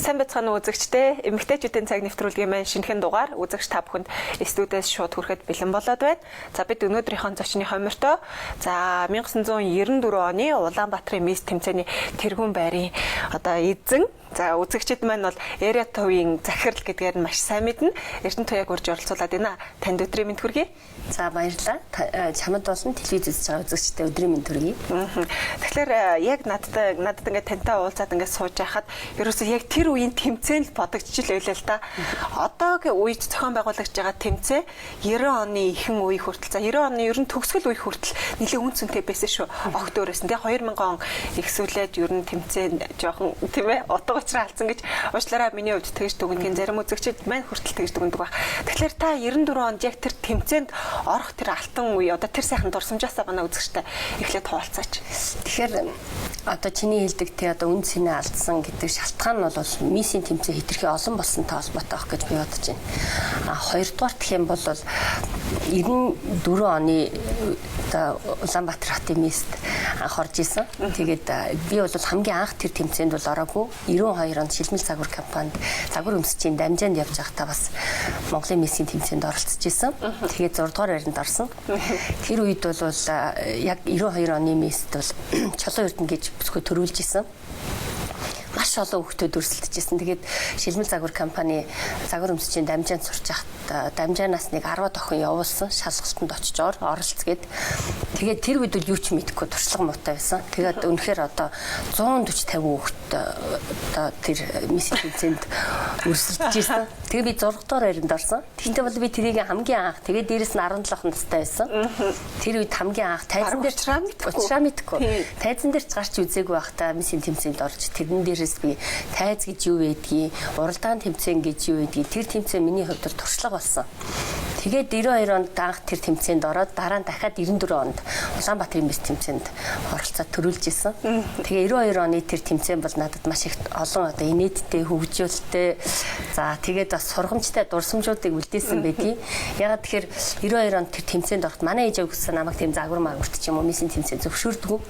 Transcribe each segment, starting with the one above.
Сайн байцгаана уу үзэгчдээ. Эмэгтэйчүүдийн цаг нэвтрүүлгийн маань шинэхэн дугаар үзэгч та бүхэнд студиэс шууд хүрэхэд бэлэн болоод байна. За бид өнөөдрийнхөө зочны хомиртой 1994 оны Улаанбаатарын мисс тэмцээний тэргүүн байрын эзэн үзэгчид маань бол Area Toy-ийн захирал гэдгээр нь маш сайн мэднэ. Эрдэнэ Туяаг урьж оролцуулаад байна. Танд өдрийн мэнд хүргэе. За баярлалаа. Чамд болсон телевиз үзэж байгаа үзэгчдээ өдрийн мэнд хүргэе. Тэгэхээр яг надад ингээд тантай уулзаад ингээд сууж байхад ерөөсөө яг тэр үеийн тэмцээн л бодогдчихл байлаа л да. Одоогийн үед зохион байгуулагч байгаа тэмцээн 90 оны ихэнх үе хүртэл 90 оны ер нь төгсгөл үе хүртэл нэлээд үн цэнтэй байсан шүү. Огт өөрөөс нь 2000 он ихсүүлээд ер нь тэмцээн жоохон тийм ээ учраа алдсан гэж уучлаарай миний хувьд тэгж дүгнэхийн зарим үзэгчид маань хүртэл тэгж дүгндэг баг. Тэгэхээр та 94 онд яг тэр тэмцээнд орох тэр алтан үе тэр сайхан дурсамжаасаа манай үзэгчтэй эхлээд хуваалцаач. Тэгэхээр чиний хэлдэг үн цэнэ алдсан гэдэг шалтгаан нь бол миссийн тэмцээн хэтэрхий олон болсонтой холбоотой байх гэж би бодож байна. Хоёрдугаар гэх юм бол 94 оны Улаанбаатар хотын мисст анх орж исэн. Тэгээд би бол хамгийн анх тэр тэмцээнд бол ороогүй. 92 онд Шилмэл загвар компанид загвар өмсчийн дамжаанд явж байхдаа бас Монголын миссийн тэмцээнд оролцож исэн. Тэгээд 6 дугаар байранд орсон. Тэр үед бол яг 92 оны мисст бол Чулуун Эрдэнэ гэж бүсгүй төрүүлж исэн. Маш олон хүүхдүүд өрсөлдөж ирсэн. Тэгээд Шилмэл загвар компани загвар өмсчийн дамжаанд сурч байхад дамжаанаас нэг 10 охин явуулсан. Шалгалтанд очиж оролцгээд тэгээд тэр үед бол юу ч мэдэхгүй туршлага муутай байсан. Тэгээд үнэхээр 140-50 хүүхд тэр миссийн тэмцээнд өрсөлдөж ирсэн. Тэгээд би 6 дугаар байранд орсон. Тэгтээ бол би тэрийг хамгийн анх тэгээд дээрэс нь 17 настай байсан. Тэр үед хамгийн анх тайзан дээр учраа мэдэхгүй. Тайзан дээр ч гарч үзээгүй байхдаа миссийн тэмцээнд орж тэрэн дээр би тайз гэж юу байдгийг, уралдаан тэмцээн гэж юу байдгийг тэр тэмцээн миний хувьд туршлага болсон. Тэгээд 92 онд анх тэр тэмцээнд ороод дараа нь дахиад 94 онд Улаанбаатарын мисс тэмцээнд оролцоод төрүүлж исэн. Тэгээ 92 оны тэр тэмцээн бол надад маш их олон инээдтэй, хөгжүүлэлттэй тэгээд бас сургамжтай дурсамжуудыг үлдээсэн байдгийг. Ягаад тэгэхээр 92 онд тэр тэмцээнд ороход манай ээж авгүйсэн намайг тийм загвар магварт ч юм уу миссийн тэмцээнд зөвшөөрдөг.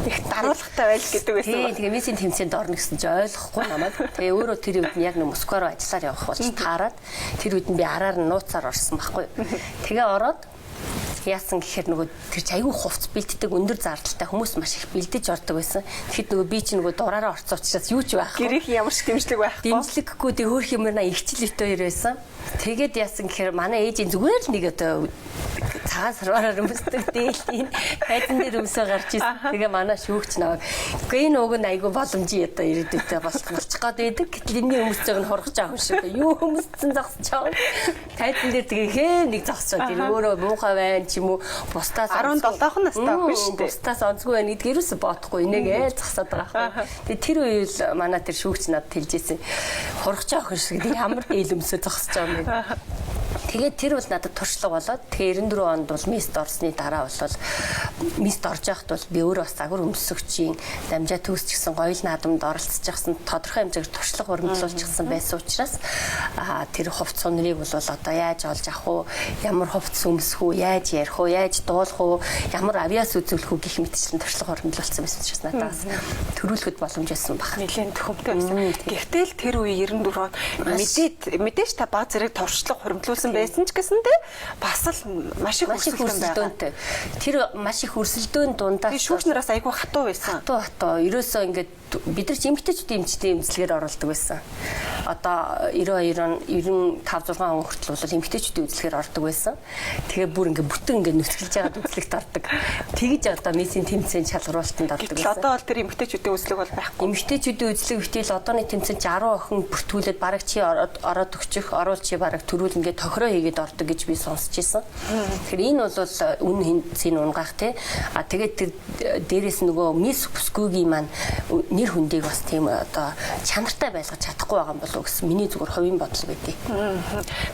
Их даруулгатай байл гэдэг байсан. Тэгээ миссийн тэмцээнд орно гэсэн чи ойлгохгүй намайг. Тэгээ өөрөө тэр үед яг нэг Москва руу ажиллаар явах болж таарад тэр үед би араар нь нууцаар орсон байхгүй. Тэгээ ороод яасан гэхээр тэр чи аягүй хувц бэлддэг өндөр зардалтай хүмүүс маш их бэлдэж ордог байсан. Тэгэхэд би чи дураараа орцсон учраас юу ч байхгүй. Гэрийнх ямар ч дэмжлэг байхгүй. Дэмжлэггүй тэг хөөх юмнаа ихчил итээр байсан. Тэгээд яасан гэхээр манай ээжийн зүгээр л нэг цагаан сарвараар өмсдөг дээлийн хайдан дээр өмсөө гарч ирсэн. Тэгээ манай шүүгч наваг үгүй энэ уг нь айгүй боломжийн ирээдүйтэй болчих гээд байдаг. Гэтэл энэний өмсцөг нь хургаж байгаа юм шиг. Юу өмсцэн зогсчоо. Хайдан дээр тэгээ нэг зогсоод тэр өөрөө муухай байна ч юм уу бусдаас 17 настай байхгүй шүү дээ. Бусдаас онцгүй байна гэдгийг юусэн бодохгүй энийг зогсоод байгаа байхгүй. Тэгээ тэр үеэл манай тэр шүүгч надад хэлжсэн. Хургаж байгаа юм шиг ямар дээл өмсөө зогсож байгаа юм бэ. Тэгээд тэр бол надад туршлага болоод тэгээ 94 онд бол мисст орсны дараа бол мисст орж байхад бол би өөрөө бас загвар өмсөгчийн дамжаа төгсч гисэн гоёл наадамд оролцож байхсан тодорхой хэмжээгээр туршлага урамжлуулчихсан байсан учраас тэр хувц сунрыг бол яаж олж авах уу, ямар хувц өмсөх үү, яаж ярих уу, яаж дуулах уу, ямар авиас үзүүлэх үү гэх мэтчлэн туршлага урамжлуулсан байсан учраас надаас төрүүлэхэд боломж байсан баг. Нэлээд төхөмтэй байсан. Гэхдээ л тэр үе 94 он мэдээж та баг зэрэг туршлага хуримтлуулсан байсан ч гэсэндээ бас л маш их өрсөлдөөнтэй. Тэр маш их өрсөлдөөн дундаас шүүгчнээс айгүй хатуу байсан. Хатуу. Ерөөсөө ингээд бид нар ч эмэгтэйчүүдийн эмчтэй эмзэлгээр оролдог байсан. Одоо 92 он 95 6 он хүртэл бол эмэгтэйчүүдийн үзлэгээр ордог байсан. Тэгээ бүр ингээд бүтэн ингээд нүцгэлж байгаад үзлэгт ордог. Тэгж одоо миссийн тэмцээн шалгаруулалтанд ордог байсан. Одоо бол тэр эмэгтэйчүүдийн үзлэг бол байхгүй. Эмэгтэйчүүдийн үзлэг гэтэл одооны тэмцээнд 60 охин бүртгүүлээд бараг чи ороод өгчих, оруулж чи бараг төрүүл ингээд тохироо хийгээд ордог гэж би сонсч байсан. Тэгэхээр энэ бол үн хинцийн унгаах тий. Тэгээд тэр дээрээс нөгөө мисс бүсгүйгийн маань нэр хүндийг бас тийм чанартай байлгаж чадахгүй байгаа юм болов болов гэсэн миний зүгээр хувийн бодол байдیں۔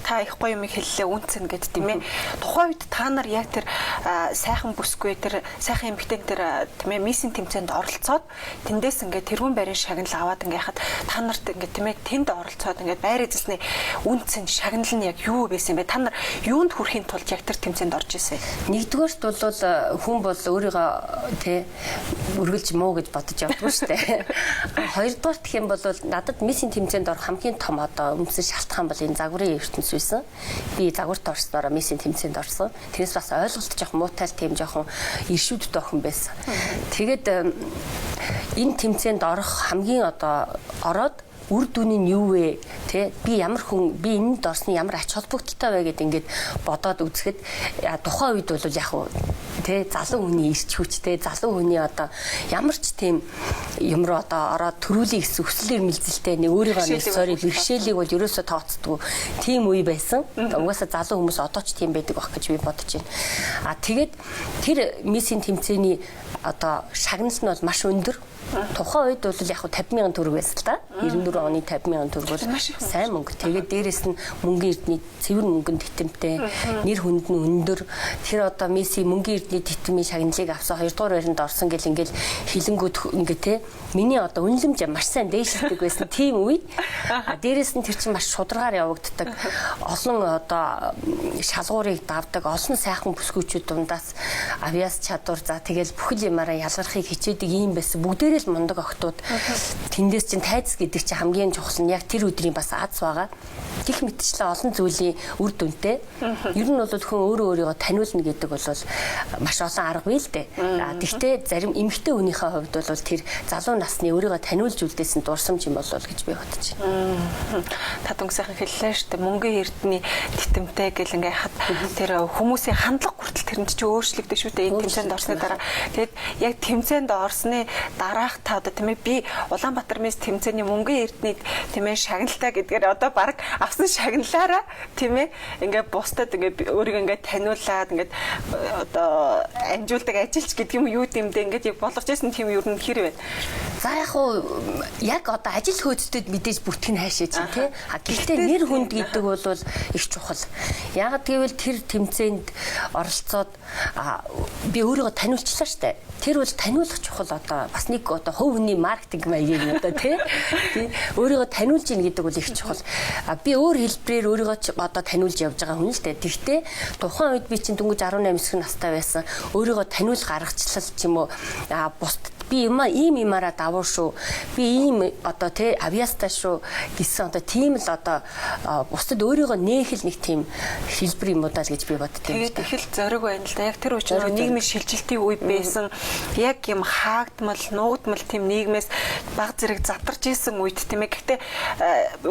Та их гоё юм хэллээ үнцэн гэд тийм ээ. Тухайн үед та нар яг тэр сайхан бүсгүй тэр сайхан эмэгтэй тэр тийм ээ миссийн тэмцээнд оролцоод тэндээс ингээд тэрүүн байрын шагнал аваад ингээд хахад та нарт ингээд тийм ээ тэнд оролцоод ингээд байр эзэлсний үнцэн шагнал нь яг юу байсан бэ? Та нар юунд хүрэхийн тулд яг тэр тэмцээнд орж ирсэн? Нэгдүгээрт бол хүн бол өөрийгөө тий үргэлж муу гэж бодож явдгүй шүү дээ. Хоёрдугаарт гэх юм бол надад миссийн тэмцээнд орох хамгийн том одоо үндсэн шалтгаан бол энэ загварын ертөнц байсан. Би загварт орсноор миссийн тэмцээнд орсон. Тэрнээс бас ойлголт жоох муутай тийм жоохон иршүүдтэй охин байсан. Тэгээд энэ тэмцээнд орох хамгийн одоо ороод үр дүн нь юу вэ? Тэ би ямар хүн би энэнд орсны ямар ач холбогдолтой вэ гэдээ ингээд бодоод үзэхэд тухайн үед бол яг уу тэ залуу хүний ирч хүчтэй залуу хүний одоо ямар ч тийм юм руу одоо ороод төрүүлэх гэсэн хүслээр мэлзэлтэй нэг өөрийгөө нэг сорри бэрхшээлийг бол ерөөсөө тооцдгүй тийм үе байсан. Угаасаа залуу хүмүүс одоо ч тийм байдаг байх гэж би бодож байна. Тэгээд тэр миссийн тэмцээний одоо шагнал нь бол маш өндөр. Тухайн үед бол яг 50,000 төгрөг байсан л да. 94 оны 50,000 төгрөг бол сайн мөнгө. Тэгээд дээрэс нь мөнгөний эрдний цэвэр мөнгөнд титэмтэй, нэр хүнд нь өндөр. Тэр одоо Месси мөнгөний эрдний титмийн шагналыг авсан 2 дугаар байранд орсон гэл ингээл хилэнгүүд ингээ те миний одоо үнэлэмж маш сайн дээшилдэг байсан тийм үед. Дээрэс нь тэр чинь маш шударгаар явагддаг. Олон одоо шалгуурыг давдаг, олон сайхан бүсгүйчүүд дундаас авиас чадвар за тэгэл бүхэл юмараа ялгархыг хичээдэг юм байсан. Бүгдээрээ л мундаг охтууд. Тэндээс чинь тайз гэдэг чинь хамгийн чухал нь яг тэр өдрийн бас аз байгаа. Гэх мэтчлээ олон зүйлийн үр дүнтэй. Ер нь бол хүн өөрөө өөрийгөө таниулна гэдэг бол маш олон арга бий л дээ. Гэхдээ зарим эмэгтэй хүнийхээ хувьд бол тэр залуу насны өөрийгөө таниулж үлдээсэн дурсамж юм болов гэж би бодож байна. Та дүнсийн хэллээ шүү дээ. Мөнгөний эрдний титэмтэй гэл ингээ хад тэр хүмүүсийн хандлага хүртэл тэрэнд чи өөрчлөгдөж шүү дээ. Энэ тэмцээнд орсны дараа. Тэгэд яг тэмцээнд орсны дараах та одоо тийм ээ би Улаанбаатар мис тэмцээний мөнгөний эрдний тийм ээ шагналтай гэдгээр одоо баг авсан шагналаараа тийм ээ ингээ бусдад ингээ өөрийгөө ингээ таниулаад ингээ одоо амжуулдаг ажилч гэдэг юм юу гэмдэ ингээ яг болгож байсан тийм юу нь хэр байна. За яг одоо ажил хөөцдөд мэдээж бүртгэн хайшаа чинь тий. Гэхдээ нэр хүнд гэдэг бол их чухал. Яг гэвэл тэр тэмцээнд оролцоод би өөрийгөө таниулчлаа штэ. Тэр бол таниулах чухал одоо бас нэг одоо хувь хүний маркетинг маягийн одоо тий. Өөрийгөө таниулж ийн гэдэг бол их чухал. Би өөр хэлбэрээр өөрийгөө одоо таниулж явж байгаа хүн л дээ. Тэгвэл тухайн үед би чинь дөнгөж 18 9 настай байсан. Өөрийгөө таниулах аргачлал ч юм уу бусдад би ийм юмараа давуу шүү. Би ийм одоо тий авьяастай шүү гэсэн одоо тийм л одоо бусдад өөрийгөө нэхэл нэг тийм хэлбэр юм уу даа гэж би боддог юм. Тэгээд их л зориг байна л да. Яг тэр учраас нийгмийн шилжилтийн үе байсан. Яг юм хаагдмал, нуугдмал тийм нийгмээс баг зэрэг задарч исэн үед тийм ээ. Гэхдээ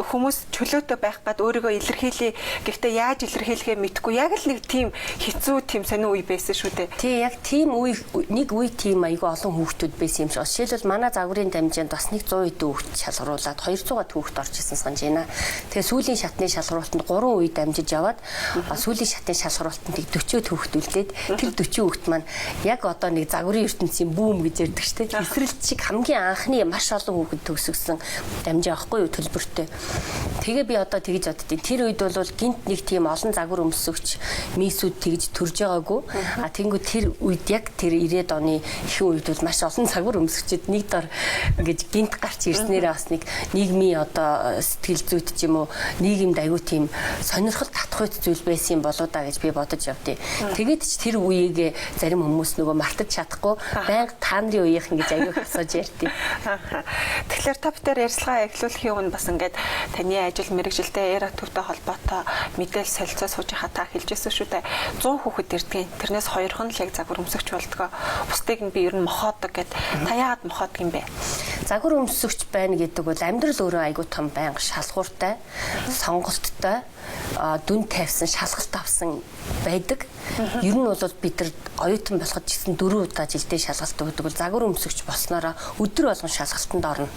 хүмүүс чөлөөтэй байх гад өөрийгөө илэрхийлье. Гэхдээ яаж илэрхийлэхээ мэдгүй. Яг л нэг тийм хэцүү тийм сонио үе байсан шүү дээ. Тий, яг тийм үе нэг үе тийм айгүй олон хүүхдүүд байсан юм шиг. Жишээлбэл манай загварын дамжаанд бас нэг 100 эд хүүхд шалгаруулад 200 хүүхд орж исэн санаж байна. Тэгээ сүүлийн шатны шалгаруултанд 3 үе дамжиж яваад сүүлийн шатны шалгаруултанд 40 хүүхд үлдээд тэр 40 хүүхд маань яг одоо нэг загварын ертөнцийн бүүм гэж ярьдаг шүү дээ. Эсрэлт шиг хамгийн анхны маш олон хүүхд төгсгсөн дамжаа авахгүй юу төлбөртэй. Тэгээ би одоо тэгж боддیں۔ Тэр үед бол гинт нэг тийм олон загвар өмсөгч мисүүд тэгж төрж байгаагүй. Тэнгүү тэр үед яг тэр 90-ад оны ихэнх үед бол маш олон загвар өмсөгчд нэг дор ингэж гинт гарч ирснээрээ бас нэг нийгмийн одоо сэтгэл зүйт ч юм уу нийгэмд аягүй тийм сонирхол татах зүйл байсан юм болоо да гэж би бодож явдیں۔ Тэгээд ч тэр үеийг зарим хүмүүс нөгөө мартаж чадахгүй байнга та нарын үеийнх гэж аягүй асууж ярьдیں۔ Тэгэхээр та бүхэн ярьцлага эхлүүлэхийн өмнө бас ингээд таны ажил мэргэжилтэй эра төвтэй холбоотой мэдээлэл солилцоо сууж хата хэлжсэн шүү дээ. 100 хүүхэд ирдэг. Тэрнээс 2 нь л яг загвар өмсөгч болдгоо. Бусдыг нь би ер нь мохоодог гэд. Та яагаад мохоодог юм бэ? Загвар өмсөгч байна гэдэг бол амьдрал өөрөө айгүй том байнга шалгууртай, сонголттой, дүн тавьсан, шалгалт авсан байдаг. Ер нь бол бид нар оюутан болоход гэсэн 4 удаа жилдээ шалгалт өгдөг бол загвар өмсөгч болсноороо өдөр болгон шалгалтанд орно.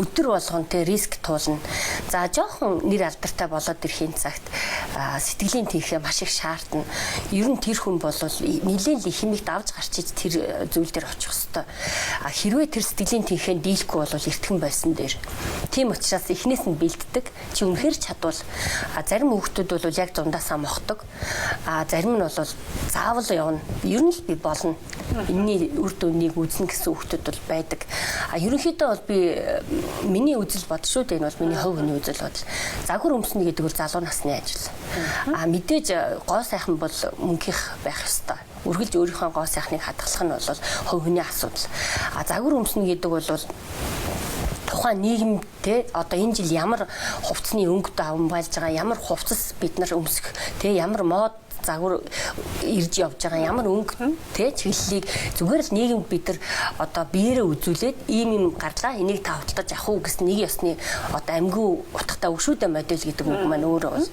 Өдөр болгон тэ риск туулна. За жоохон нэр алдартай болоод ирэхийн цагт сэтгэлийн тэнхээ маш их шаардна. Ер нь тэр хүн бол нэлээд их хэмиг давж гарчиж тэр зүйл дээр очих хэвээр. Хэрвээ тэр сэтгэлийн тэнхээнд дийлэх хийхгүй бол эртхэн байсан дээр. Тийм учраас эхнээс нь бэлддэг. Чи үнэхээр чадвал зарим хүүхдүүд бол яг зундаасаа мохдог. Зарим нь бол заавал явна. Ер нь л би болно. Энийний үр дүнийг үзнэ гэсэн хүүхдүүд бол байдаг. Ерөнхийдөө бол би миний үзэл бод шүү дээ. Энэ бол миний хувь хүний үзэл бодол. Загвар өмснө гэдэг бол залуу насны ажил. Мэдээж гоо сайхан бол мөнгөх байх ёстой. Үргэлж өөрийнхөө гоо сайхныг хадгалах нь бол хувь хүний асуудал. Загвар өмснө гэдэг бол тухайн нийгэмтэй одоо энэ жил ямар хувцсны өнгөд авамбайлж байгаа, ямар хувцас бид нар өмсөх, ямар мод загвар ирж явж байгаа, ямар өнгө чиглэлийг зүгээр л нийгэмд бид нар одоо биеэрээ үзүүлээд ийм гарлаа, энийг та худалдаж авах уу гэсэн нэг ёсны одоо амьгүй утгатай өшүүдэ модель гэдэг үг маань өөрөө бол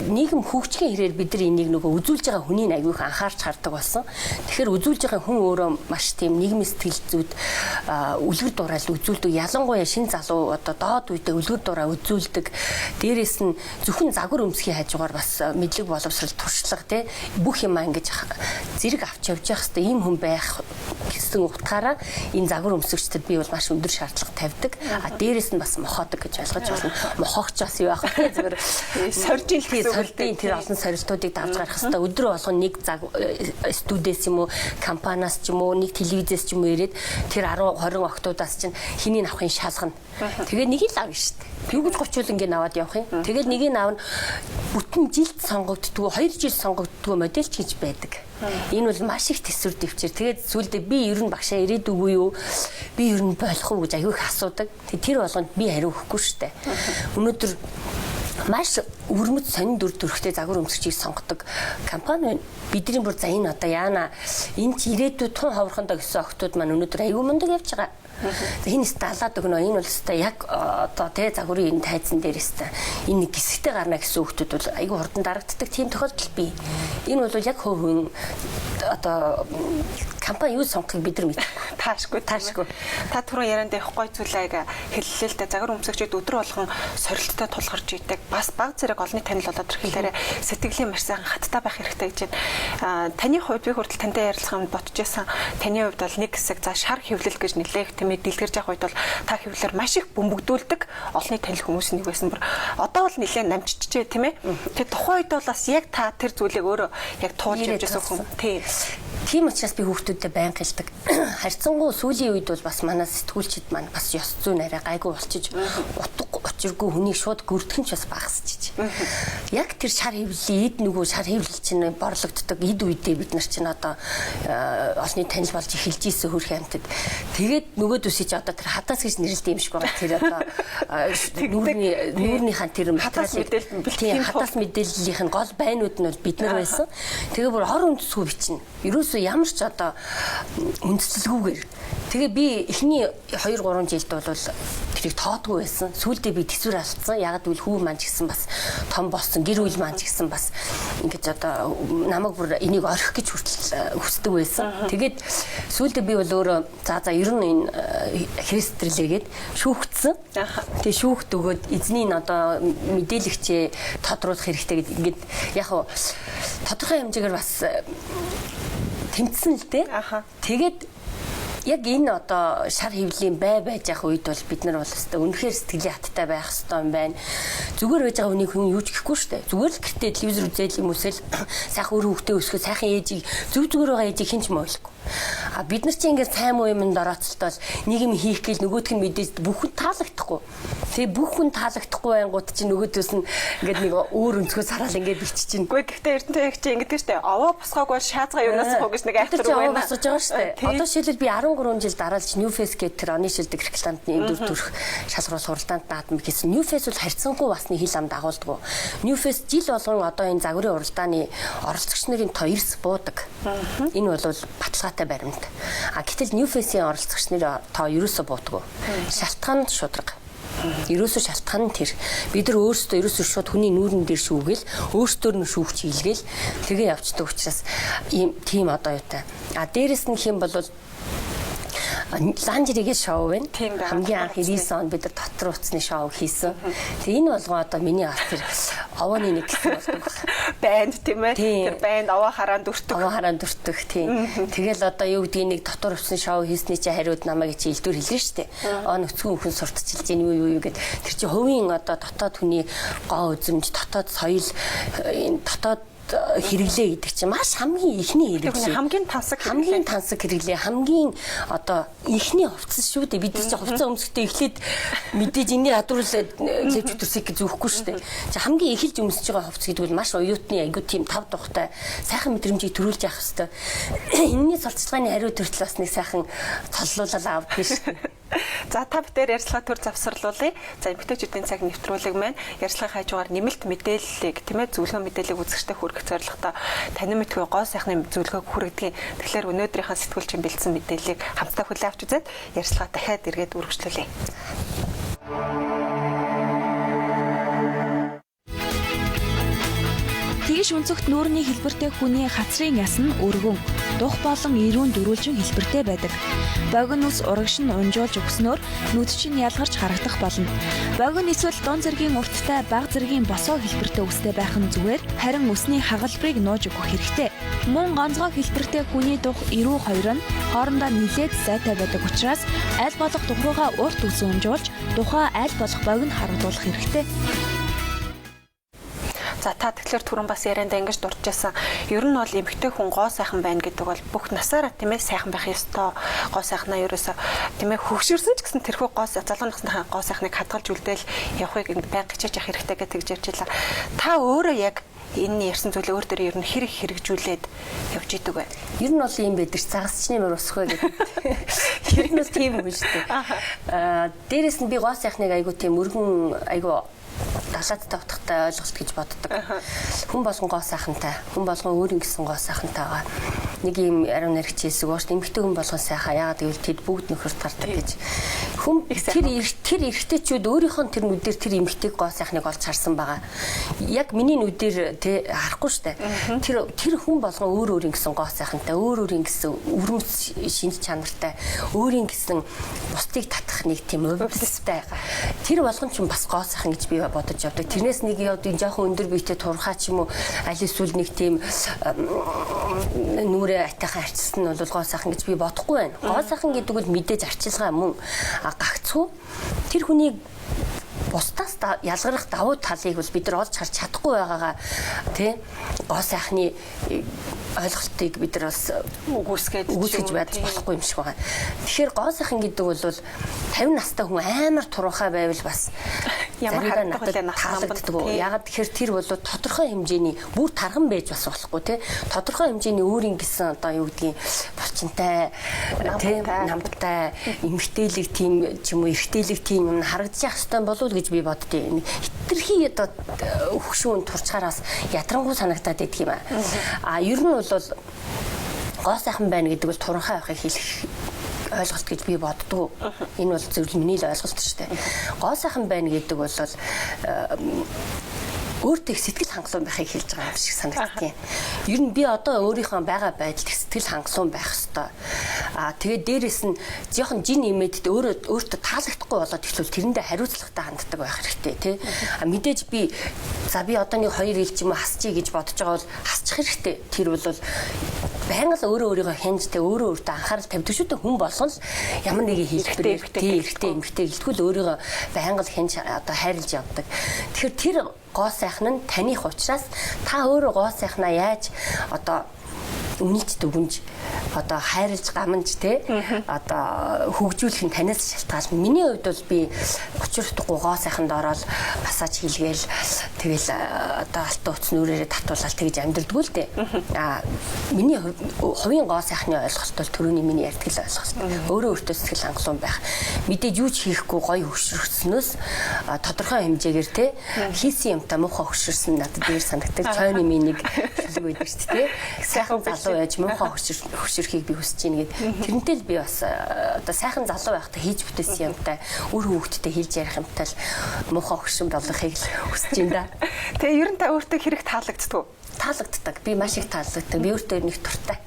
нийгэм хөгжихийн хэрээр бид нар энийг нөгөө үзүүлж байгаа хүний аягүй их анхаарч хардаг болсон. Тэгэхээр үзүүлж байгаа хүн өөрөө маш тийм нийгмийн сэтгэл зүйд үлгэр дуурайл үзүүлдэг. Ялангуяа шин залуу одоо доод үедээ үлгэр дураа үзүүлдэг. Дээрээс нь зөвхөн загвар өмсхийн хажуугаар бас мэдлэг боловсрол туршлага бүх юм ингэж зэрэг авч явж явах хэрэгтэй ийм хүн байх гэсэн утгаараа энэ загвар өмсөгчдөд би бол маш өндөр шаардлага тавьдаг. Дээрээс нь бас мохоодог гэж ойлгож байна. Мохоогч бас юу яах вэ? Зүгээр сорж ил сордын тэр олон сорилтуудыг давж гарах хэрэгтэй. Өдөр болгон нэг студиэс юм уу, компаниас ч юм уу, нэг телевизээс ч юм уу ирээд тэр 10 20 октоудаас чинь хэнийг авахын шалгана. Тэгээд нэгийг л авна шүү дээ. Юу гэж 30 ингээ аваад явах юм. Тэгээд нэгийг авна бүтэн жилд сонгогддгоо 2 жил сонгогддгоо модельч гэж байдаг. Энэ бол маш их төсвөр дэвчээр. Тэгээд сүүлдээ би ер нь багшаа ирээд үгүй юу? Би ер нь болох уу гэж аягүй их асуудаг. Тэр болгонд би хариу өгөхгүй шүү дээ. Өнөөдөр маш өвөрмөц сонин дүр төрхтэй загвар өмсөгчийг сонгодог компани бидний бүр за энэ одоо яана энэ ч ирээдүйд тун ховорхондоо гэсэн охтууд маань өнөөдөр аягүй мундаг явж байгаа. Хинээс далаад өгнө энэ бол өстой яг одоо загварын энэ тайзан дээрээс та энэ гисгтэй гарна гэсэн хүүхдүүд бол аягүй хурдан дарагддаг тийм тохиолдол бий. Энэ бол яг хувь хүн одоо компани юу сонгохыг бид нар мэдээ. Таашгүй. Та түрүү ярианд их гой зүйлээ хэллээ л дээ. Загвар өмсөгчид өдөр болгон сорилттой тулгарч идэг. Бас баг зэрэг олонний танил болоод ирэхлээрээ сэтгэлийн маш сайхан хаттай байх хэрэгтэй гэж байна. Таны хувьд би хүртэл тантай ярилцах юм бодож байсан. Таны хувьд бол нэг хэсэг за шар хэвлэл гэж нэлээх тэмээ дэлгэрж явах үед бол та хэвлэлээр маш их бөмбөгдүүлдэг олонний танил хүмүүс нэг байсан бүр одоо бол нэлээд намжчихжээ тийм ээ. Тэгээ тухайн үед бол бас яг та тэр зүйлийг өөрөө яг туулж явж байсан хүн. Тийм учраас би хүүхдүүдэд байнга хэлдэг. Харьцангуй сүүлийн үед бол бас манай сэтгүүлчид маань бас ёс зүйн арай гайгүй болчиж утга учиргүй хүнийг шууд гөрдөх нь ч бас багасчиж. Яг тэр шар хэвлэлийн эд нөгөө шар хэвлэл чинь борлогддог эд үедээ бид нар чинь одоо олонний танил болж эхэлж ийсэн хөрх амьтад. Тэгээд нөгөөдөөсөө чи одоо тэр хадаас гэж нэрлэдэг юм шиг байгаа. Тэр одоо нүүрнийхэн тэр материалын хадаас мэдээллийнх нь гол байнууд нь бол бид нар байсан. Тэгээ бүр хор үндэсгүй бичнэ. Ерөөсөө ямар ч одоо үндэслэлгүйгээр. Тэгээ би эхний 2 3 жилд бол тэрийг тоодгүй байсан. Сүүлдээ би төсвөр алдсан. Яг гэвэл хүү маань ч гэсэн бас том болсон. Гэр бүл маань ч гэсэн бас ингэж одоо намайг бүр энийг орхих гэж хүртэл хүсдэг байсан. Тэгээд сүүлдээ би бол өөрөө за ер нь энэ христрлээгээд шүүхтсэн. Тэгээ шүүхт өгөөд эзний одоо мэдээлэгчээ тодруулах хэрэгтэй гэдэг ингээд яг тодорхой хэмжээгээр бас тэмцсэн л дээ. Тэгээд яг энэ одоо шар хэвлэлийн байж явах үед бол бид нар бол өстой үнэхээр сэтгэлийн хаттай байх хэрэгтэй юм байна. Зүгээр байж байгаа хүнийг хүн юу ч гэхгүй шүү дээ. Зүгээр л гэртээ телевизэр үзэл юм уусэл сайхан өр хөвгтөө өсгөө сайхан ээжийг зүгээр байгаа ээжийг хэн ч мойлохгүй. Бид нар чинь ингээд сайн муу юмд орооцолтол нэг юм хийх гээл нөгөөдг нь мэдээж бүх хүн таалагдахгүй. Тэгээ бүх хүн таалагдахгүй байнгут чинь нөгөөдөөс нь ингээд нэг өөр өнцгөөс хараад ингээд бичиж чинь. Гэхдээ гэхдээ эрдэнэ яг чи ингээд штэ овоо босгоог бол шаазгаа юунаас хоо гэж нэг айхтар үг байна. Босгож байгаа штэ. Одоо шилэл би 13 жил дараалж Newface гэх тэр оны шилдэг рекламад дүр төрх шалгуур суралдаанд наадам гэсэн. Newface бол харьцангуй басны хил ам дагуулдаг. Newface жил болгон одоо энэ загварын уралдааны оролцогч нарын тоёрс буудаг. Энэ бол баталгаатай баримт. Гэтэл Newface-ийн оролцогч нарын тоо ерөөсө буудаггүй. Шалтгаан нь шудраг. Ерөөсөө шалтгаан нь тэр. Бид нар өөрсдөө ерөөсөө шууд хүний нүүрэн дээр шүүгээл, өөрсдөр нь шүүгч хийлгээл тэгээ явцдаг учраас ийм тийм одоо юутай. Дээрэс нь хэм бол ланжиригээ шоу байна. Хамгийн анх 90 он бид нар дотор утасны шоу хийсэн. Тэгээ энэ болгоо одоо миний арт тэр овооны нэг гэсэн болдог. Банд тийм ээ. Тэр банд овоо хараанд өртөг. Овоо хараанд өртөг тийм. Тэгэл одоо юу гэдгийг нэг дотор өвсөн шоу хийсний чи хариуд намайг чи илдвэр хэлнэ шүү дээ. Нөцгөн хүн сурталчилж ийн юу гэд тэр чи хувийн одоо дотоод хүний гоо үзэмж, дотоод соёл, дотоод хэрэглээ гэдэг чинь маш хамгийн ихний хэрэглээ. Хамгийн тансаг хэрэглээ. Хамгийн одоо ихний хувцас шүү дээ. Бид чинь хувцас өмсөхдөө эхлээд мэдээж энэний хадвал зэвж өдөрсөйг зөөхгүй шүү дээ. За хамгийн эхэлж өмсөж байгаа хувцас гэдэг бол маш оюутны айгуу тийм тав тухтай сайхан мэдрэмжийг төрүүлж явах хэрэгтэй. Энэний сурталчилгааны хариу төртөл бас нэг сайхан цоллуулал авдаг шүү. За та бүхэн ярьцлага төр завсарлуулъя. За эмэгтэйчүүдийн цаг нэвтрүүлэг маань ярьцлага хажуугаар нэмэлт мэдээллийг тийм ээ зөвлөгөө мэдээллийг үзэгчдэд хүргэх зорилготой танин мэдгүй гоо сайхны зөвлөгөөг хүргэдэг. Тэгэхээр өнөөдрийнхээ сэтгүүлчин бэлдсэн мэдээллийг хамтдаа хүлээн авч үзээд ярьцлага дахиад эргээд үргэлжлүүлье. Тэгш өнцөгт нүүрний хэлбэртэй хүний хацрын яс нь өргөн, дух болон ирүүн дөрвөлжин хэлбэртэй байдаг. Богино ус урагш нь унжуулж өгснөөр нүд чинь ялгарч харагдах болно. Богино эсвэл дон зэргийн урттай бага зэргийн босоо хэлбэртэй үстэй байх нь зүгээр, харин усны хагалбарыг нууж өгөх хэрэгтэй. Мөн ганцгой хэлбэртэй хүний дух ирүү хоёр нь хоорондоо нэлээд сайтай байдаг учраас аль болох дух руугаа урт ус унжуулж, тухай аль болох богино харагдуулах хэрэгтэй. За та тэгэхээр түрүүн бас яриандаа ингэж дурдчихсан. Ер нь бол эмэгтэй хүн гоо сайхан байна гэдэг бол бүх насаараа тийм ээ сайхан байх ёстой. Гоо сайхнаа ерөөсө тийм ээ хөвшөрсөн ч гэсэн тэрхүү гоо залуу насныхаа гоо сайхныг хадгалж үлдээл явахыг байнга хичээж явах хэрэгтэй гэж тэгж ярьж байлаа. Та өөрөө яг энэ ярьсан зүйлээ өөр дээр ер нь хэрэгжүүлээд явж идэг бай. Ер нь бол юм байдаг загасчны мөр усхой гэдэг. Ер нь бол тийм юм шүү дээ. Дээрээс нь би гоо сайхныг айгу тийм өргөн айгу далаадтай утгатай ойлголт гэж боддог. Хүн болгон гоо сайхантай, хүн болгон өөрийн гэсэн гоо сайхантайгаа нэг юм ариун нэрч хэлсэг ууш эмэгтэй хүн болгон сайхан яагаад гэвэл тэд бүгд нөхөрт гардаг гэж. Хүн тэр эрэгтэйчүүд өөрийнхөө тэр нүдээр тэр эмэгтэйг гоо сайхныг олж харсан байгаа. Яг миний нүдээр харахгүй штэ. Тэр хүн болгон өөрийн гэсэн гоо сайхантай, өөрийн гэсэн өрөмс шинж чанартай, өөрийн гэсэн бусдыг татах нэг тийм өвдөлттэй. Тэр болгон ч бас гоо сайхан гэж би бодож явдаг. Тэрнээс нэг явдаг жоохон өндөр биетэй турхаа ч юм уу аль эсвэл нэг тийм нүрээ атайхан арчилсан нь бол гоо сайхан гэж би бодохгүй байна. Гоо сайхан гэдэг бол мэдээж арчилгаа мөн гагцхүү тэр хүний бусдаас ялгарах давуу талыг бол бид нар олж харж чадахгүй байгаагаа тий гоо сайхны ойлголтыг бид нар бас үгүйсгэж байж болохгүй юм шиг байгаа. Тэгэхээр гоо сайхан гэдэг бол 50 настай хүн амар турхаа байвал бас ямар таалагддаг. Ягаад тэгэхээр тэр бол тодорхой хэмжээний бүр тархан байж бас болохгүй тий тодорхой хэмжээний өөрийн гэсэн одоо юу гэдгийг булчинтай тий намтай эмгтээлэг тийм ч юм уу эргтээлэг тийм юм харагдчих хэвээр болов гэж би боддیں۔ Хитрхи одоо хөвшүүн турчгаараас ядрангуй санагтаад байдаг юм аа. Ер нь бол гоо сайхан байна гэдэг бол туранхай байхыг хэлэх ойлголт гэж би боддог. Энэ бол зөвхөн миний л ойлголт шүү дээ. Гоо сайхан байна гэдэг бол өөртөө сэтгэл хангалуун байхыг хэлж байгаа юм шиг санагдтiin. Ер нь би одоо өөрийнхөө байгаа байдалд сэтгэл хангалуун байх ёстой. Тэгээд дээрэс нь жоохон жин имэдд өөртөө таалагдахгүй болоод ихлүүл тэрэндээ хариуцлагатай ханддаг байх хэрэгтэй тий. Мэдээж би одоо нэг 2 ил ч юм уу хасчий гэж бодож байгаа бол хасчих хэрэгтэй. Тэр бол байнга л өөрийгөө хянжтай өөртөө анхаарал тавьдаг шүү дээ. Хүн болгон л ямар нэгэн хэлбэрээр тий эрэгтэй эмэгтэй гэлтгүүл өөрийгөө байнга л хянж одоо хайрлж явдаг. Тэгэхээр тэр гоо сайхан нь таних учраас та өөрөө гоо сайхнаа яаж одоо үнэлж дүгнж одоо хайрлж гамж те одоо хөгжүүлэх нь танаас шалтгаална. Миний хувьд бол би учирдахгүй гоо сайханд ороод массаж хийлгээл тэгэл одоо алтан утас нүрээрээ татуулаад тэгж амьдрдаггүй л дээ. Миний хувийн гоо сайхны ойлголт бол түрүүний миний ярьдаг л ойлголт. Өөрөө өөртөө сэтгэл хангалуун байх. Мэдээж юу ч хийхгүй гоё хөшрөснөөс тодорхой хэмжээгээр те хийсэн юмтай муухай хөшрөсөн надад дээр санагддаг. Чойны минийг хэлэг байдаг шүү дээ. Сайхан залуу байж муухай хөшөрхийг би хүсэж байна гэд. Тэрнтэй л би бас одоо сайхан залуу байхдаа хийж бүтээсэн юмтай үр хөвгтдээ хэлж ярих юмтай л муухай хөшрөн болохыг л хүсэж байна да. Тэгээ ер нь та өөртөө хэрэг таалагддаг уу? Таалагддаг. Би маш их таалагддаг. Би өөртөө нэг туртай.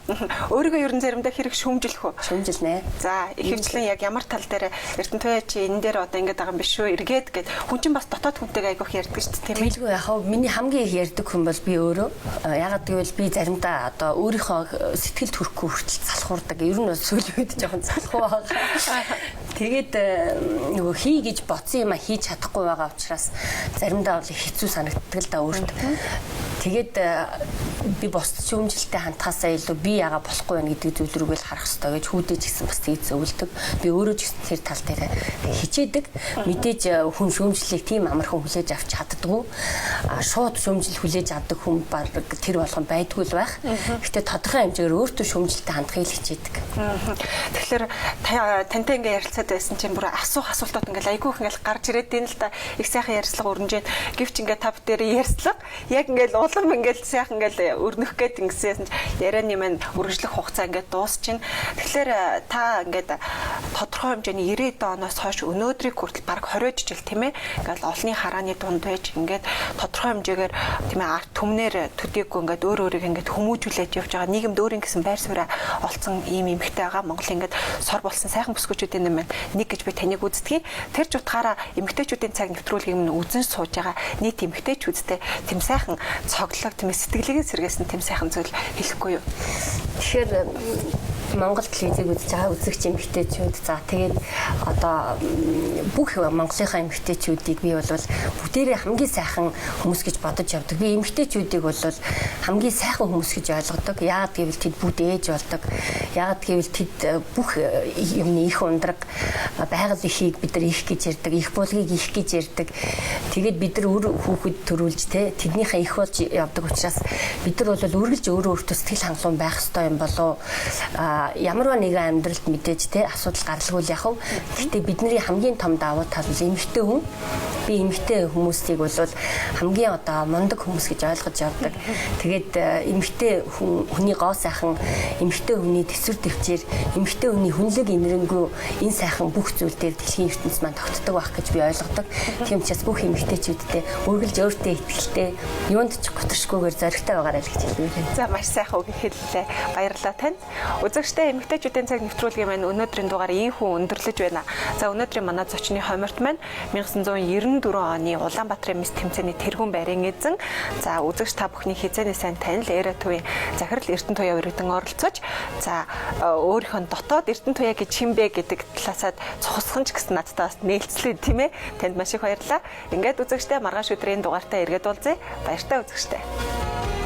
Өөрийгөө ерөн заримдаа хэрэг шүүмжлэх үү? Шүүмжилнэ. За, ихэвчлэн яг ямар тал дээр Эрдэнэт чи энэ дээр одоо ингэж байгаа юм биш үү? Эргээд гэд хүн чинь бас дотоод хүнтэйг айгүйх ярьдаг шүү дээ, тийм ээ. Тэгэлгүй яг миний хамгийн их ярьдаг хүн бол би өөрөө. Ягаад гэвэл би заримдаа одоо өөрийнхөө сэтгэлд хүрэхгүй хүртэл залхуурдаг. Ер нь бол сүүлийн үед жоохон залхуу байгаа. Тэгээд нөгөө хий гэж бодсон юм а хийж чадахгүй байгаа учраас заримдаа бол хэцүү санагддаг л да өөрт. Тэгээд би босч шүүмжилтэй хандхаасаа илүү би яага болохгүй байна гэдэг зүйл рүүгээ л харах хэрэгтэй гэж хүүдэж гисэн бас тийг зөвлөдөг. Би өөрөө ч гэсэн тэр тал дээр хичээдэг. Мэдээж хүн шүүмжлэлийг тийм амархан хүлээж авч чаддгүй. Шууд шүүмжил хүлээж авдаг хүн баг тэр болгон байдгүй л байх. Гэхдээ тодорхой хэмжээгээр өөртөө шүүмжилтэй хандхыг л хичээдэг. Тэгэхээр тантай ингээ ярилцаад байсан чинь бүр асуултууд ингээ айгүйх ингээ гарч ирээд байна л да. Их сайхан ярьцлага өрнжээд гэвч ингээ тав дээр ярьцлага яг ингээ улам ингээ сайхан ингээ өрнөх гээд ингэсэн ярианы маань үргэлжлэх хугацаа ингээ дуусчихна. Тэгэхээр та ингээ тодорхой хэмжээний 90 оноос хойш өнөөдрийг хүртэл баг 20 жил тийм ээ ингээл олонний харааны дунд байж ингээд тодорхой хэмжээгээр тийм ээ арт түмнэр төдийгүй ингээд өөр өөрийг ингээд хүмүүжүүлээд явж байгаа нийгэмд өөрийн гэсэн байр сууриа олцсон ийм эмэгтэй байгаа Монгол ингээд сор болсон сайхан бүсгүүчүүдийн нэмэн нэг гэж би таныг үздгийг тэр ч утгаараа эмэгтэйчүүдийн цаг нэвтрүүлгийг минь үзэн сууж байгаа нийт эмэгтэйчүүдтэй тийм сайхан цоглог тийм сэтгэлээгээ сэргээсэн тийм сайхан зүйл хэлэхгүй юу. Тэгэхээр Монгол телевизийг үзэж байгаа үзэгч эмэгтэйчүүд за тэгээд одоо бүх Монголынхаа эмэгтэйчүүдийг би бол бүгдээрээ хамгийн сайхан хүмүүс гэж бодож явдаг. Би эмэгтэйчүүдийг бол хамгийн сайхан хүмүүс гэж ойлгодог. Яагаад гэвэл тэд бүгд ээж болдог. Яагаад гэвэл тэд бүх юмны их ундраг байгаль ихийг бид нар их гэж ярьдаг. Их булгийг их гэж ярьдаг. Тэгээд бид нар өөр хүүхэд төрүүлж тэднийхээ их болж явдаг учраас бид нар бол үргэлж өөрөө өөртөө сэтгэл хангалуун байх ёстой юм болоо ямарваа нэгэн амьдралд мэдээж асуудал гаралгүй л яхав. Гэхдээ бидний хамгийн том давуу тал бол эмэгтэй хүн. Би эмэгтэй хүмүүсийг бол хамгийн одоо мундаг хүмүүс гэж ойлгож явдаг. Тэгээд эмэгтэй хүний гоо сайхан, эмэгтэй хүний төсвөр төвчээр, эмэгтэй хүний хүнлэг инрэнгүй энэ сайхан бүх зүйл дээр дэлхийн ертөнцийн маань тогтдог байх гэж би ойлгодог. Тийм учраас бүх эмэгтэйчүүдтэй үргэлж өөртөө итгэлтэй, юунд ч готршгүйгээр зоригтой байгаарай л гэж хэлбэрээ. За маш сайхан үг хэллээ. Баярлалаа танд. Үзэгчтэй эмэгтэйчүүдийн цаг нэвтрүүлгийн маань өнөөдрийн дугаар ийхүү өндөрлөж байна. За өнөөдрийн манай зочны хоморт маань 1994 оны Улаанбаатарын мис тэмцээний тэргүүн байрын эзэн. За үзэгч та бүхний хязгааны сайн танил Эра Төвийн захирал Эрдэнэ Туяа өргөдөн оролцож за өөрийнхөө дотоод Эрдэнэ Туяа гэж хинбэ гэдэг талаасаа цохосхон ч гэсэн надтай бас нээлтслээ тийм ээ. Танд маш их баярлалаа. Ингээд үзэгчтэй маргааш өдрийн дугаартаа эргээд уулзъя. Баяртай үзэгчтэй.